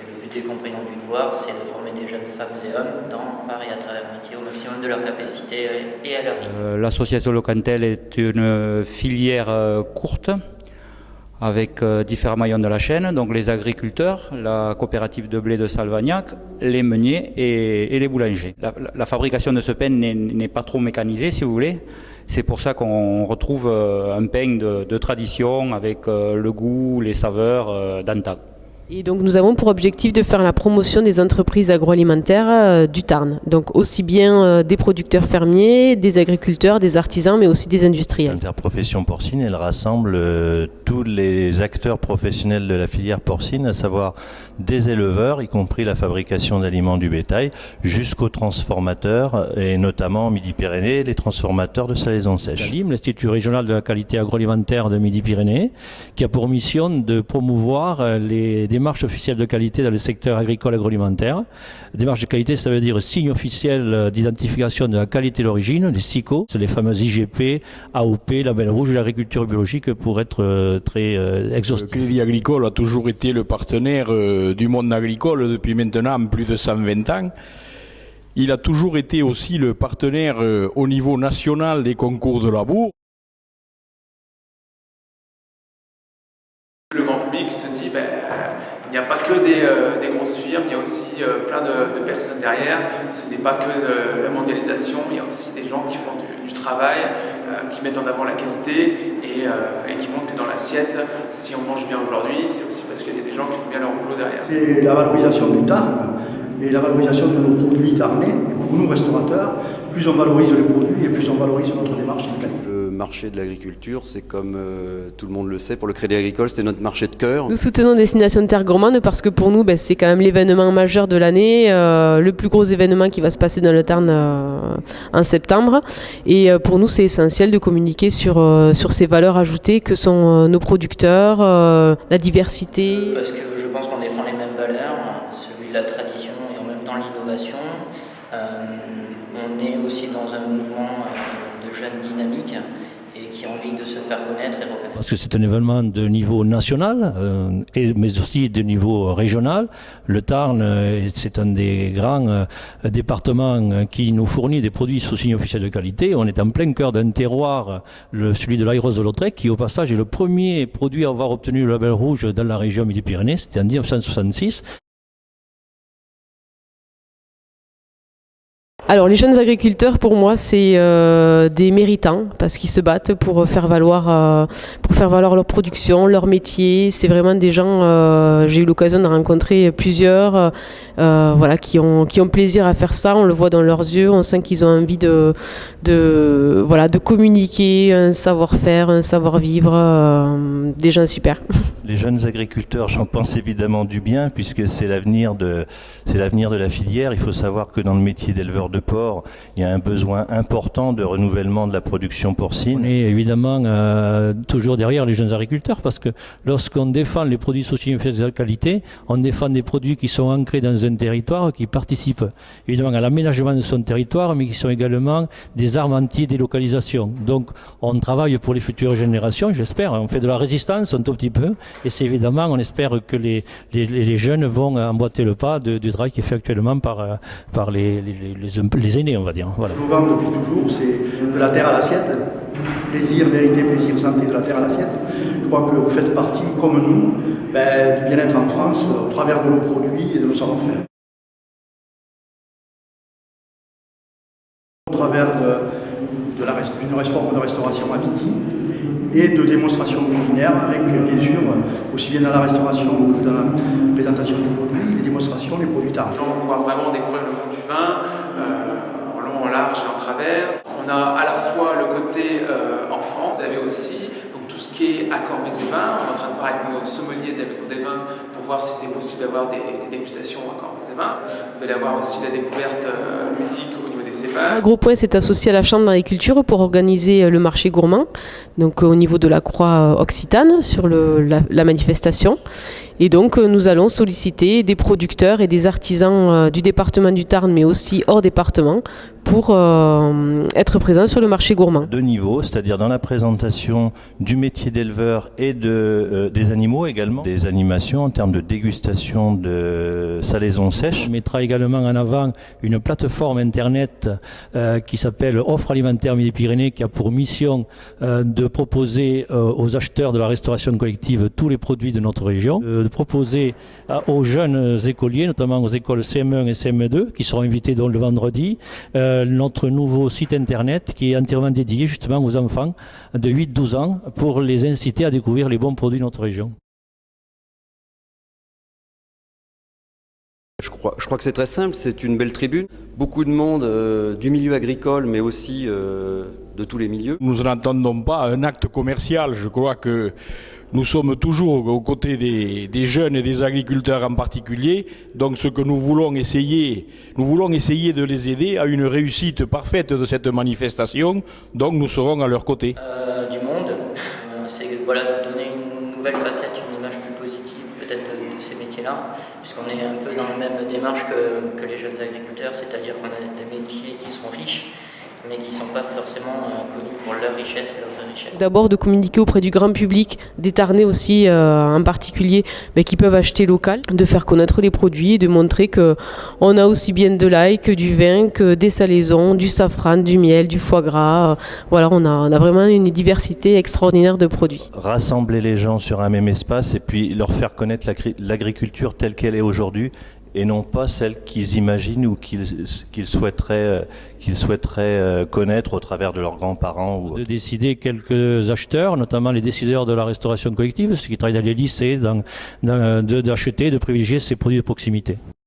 Et le but des compagnons du devoir, c'est de former des jeunes femmes et hommes dans, par et à travers le métier au maximum de leur capacité et à leur rythme. L'association Locantel est une filière courte avec différents maillons de la chaîne, donc les agriculteurs, la coopérative de blé de Salvagnac, les meuniers et les boulangers. La fabrication de ce pain n'est pas trop mécanisée, si vous voulez. C'est pour ça qu'on retrouve un pain de tradition avec le goût, les saveurs d'antan. Et donc nous avons pour objectif de faire la promotion des entreprises agroalimentaires du Tarn. Donc aussi bien des producteurs fermiers, des agriculteurs, des artisans, mais aussi des industriels. L'interprofession porcine, elle rassemble tous les acteurs professionnels de la filière porcine, à savoir des éleveurs, y compris la fabrication d'aliments du bétail, jusqu'aux transformateurs, et notamment en Midi-Pyrénées, les transformateurs de salaisons sèches. L'Institut régional de la qualité agroalimentaire de Midi-Pyrénées, qui a pour mission de promouvoir les démarches officielles de qualité dans le secteur agricole agroalimentaire. Démarche de qualité, ça veut dire signe officiel d'identification de la qualité d'origine, les SICO, c'est les fameuses IGP, AOP, label rouge de l'agriculture biologique pour être très exhaustif. Le Crédit Agricole a toujours été le partenaire du monde agricole depuis maintenant plus de 120 ans. Il a toujours été aussi le partenaire au niveau national des concours de labour. Le grand public se dit, il n'y a pas que des grosses firmes, il y a aussi plein de personnes derrière. Ce n'est pas que la mondialisation, il y a aussi des gens qui font du travail, qui mettent en avant la qualité et qui montrent que dans l'assiette, si on mange bien aujourd'hui, c'est aussi parce qu'il y a des gens qui font bien leur boulot derrière. C'est la valorisation du Tarn et la valorisation de nos produits tarnais. Et pour nous, restaurateurs, plus on valorise les produits et plus on valorise notre démarche de qualité. Le marché de l'agriculture, c'est comme tout le monde le sait, pour le Crédit Agricole, c'est notre marché de cœur. Nous soutenons Destination Terre Gourmande parce que pour nous, c'est quand même l'événement majeur de l'année, le plus gros événement qui va se passer dans le Tarn en septembre. Et pour nous, c'est essentiel de communiquer sur ces valeurs ajoutées que sont nos producteurs, la diversité. Parce que je pense qu'on défend les mêmes valeurs, celui de la tradition et en même temps l'innovation. On est aussi dans un mouvement de jeunes dynamiques et qui ont envie de se faire connaître et reconnaître. Parce que c'est un événement de niveau national, mais aussi de niveau régional. Le Tarn, c'est un des grands départements qui nous fournit des produits sous signe officiel de qualité. On est en plein cœur d'un terroir, celui de l'Aïros de Lautrec, qui au passage est le premier produit à avoir obtenu le label rouge dans la région Midi-Pyrénées. C'était en 1966. Alors les jeunes agriculteurs, pour moi, c'est des méritants parce qu'ils se battent pour faire valoir leur production, leur métier. C'est vraiment des gens, j'ai eu l'occasion de rencontrer plusieurs qui ont plaisir à faire ça. On le voit dans leurs yeux, on sent qu'ils ont envie de communiquer, un savoir-faire, un savoir-vivre, des gens super. Les jeunes agriculteurs, j'en pense évidemment du bien, puisque c'est l'avenir de la filière. Il faut savoir que dans le métier d'éleveur de porc, il y a un besoin important de renouvellement de la production porcine. On est évidemment toujours derrière les jeunes agriculteurs, parce que lorsqu'on défend les produits sous signe officiel de qualité, on défend des produits qui sont ancrés dans un territoire, qui participent évidemment à l'aménagement de son territoire, mais qui sont également des armes anti-délocalisation. Donc on travaille pour les futures générations, j'espère. On fait de la résistance un tout petit peu. Et c'est évidemment, on espère que les jeunes vont emboîter le pas du travail qui est fait actuellement par les aînés, on va dire. Voilà. Le slogan depuis toujours, c'est de la terre à l'assiette. Plaisir, vérité, plaisir, santé, de la terre à l'assiette. Je crois que vous faites partie, comme nous, du bien-être en France, au travers de nos produits et de nos savoir-faire. Au travers d'une forme de restauration à midi et de démonstrations culinaires avec, bien sûr, aussi bien dans la restauration que dans la présentation du produit, les démonstrations, les produits tarn. On pourra vraiment découvrir le monde du vin, en long, en large et en travers. On a à la fois le côté enfant, vous avez aussi donc, tout ce qui est accord mets et vins. On est en train de voir avec nos sommeliers de la Maison des Vins pour voir si c'est possible d'avoir des dégustations accord mets et vins. Vous allez avoir aussi la découverte ludique au niveau des cépages. Gros Point s'est associé à la Chambre d'agriculture pour organiser le marché gourmand, donc au niveau de la Croix Occitane sur la manifestation. Et donc nous allons solliciter des producteurs et des artisans du département du Tarn, mais aussi hors département, pour être présent sur le marché gourmand. Deux niveaux, c'est-à-dire dans la présentation du métier d'éleveur et des animaux également, des animations en termes de dégustation de salaisons sèches. On mettra également en avant une plateforme internet qui s'appelle Offre alimentaire Midi-Pyrénées, qui a pour mission de proposer aux acheteurs de la restauration collective tous les produits de notre région, de proposer aux jeunes écoliers, notamment aux écoles CM1 et CM2, qui seront invités donc le vendredi, notre nouveau site internet qui est entièrement dédié justement aux enfants de 8-12 ans pour les inciter à découvrir les bons produits de notre région. Je crois que c'est très simple, c'est une belle tribune. Beaucoup de monde du milieu agricole, mais aussi de tous les milieux. Nous n'entendons pas un acte commercial. Je crois que nous sommes toujours aux côtés des jeunes et des agriculteurs en particulier. Donc ce que nous voulons essayer de les aider à une réussite parfaite de cette manifestation. Donc nous serons à leur côté. Du monde, c'est donner une nouvelle facette, une image plus positive peut-être de ces métiers-là, puisqu'on est un peu dans la même démarche que les jeunes agriculteurs, c'est-à-dire qu'on a des métiers qui sont riches, mais qui ne sont pas forcément connus pour leur richesse et leur vraie richesse. D'abord de communiquer auprès du grand public, des Tarnais aussi en particulier, qui peuvent acheter local, de faire connaître les produits, de montrer qu'on a aussi bien de l'ail que du vin, que des salaisons, du safran, du miel, du foie gras. Voilà, on a vraiment une diversité extraordinaire de produits. Rassembler les gens sur un même espace et puis leur faire connaître l'agriculture telle qu'elle est aujourd'hui, et non pas celle qu'ils imaginent ou qu'ils souhaiteraient connaître au travers de leurs grands-parents. De décider quelques acheteurs, notamment les décideurs de la restauration collective, ceux qui travaillent dans les lycées, d'acheter, de privilégier ces produits de proximité.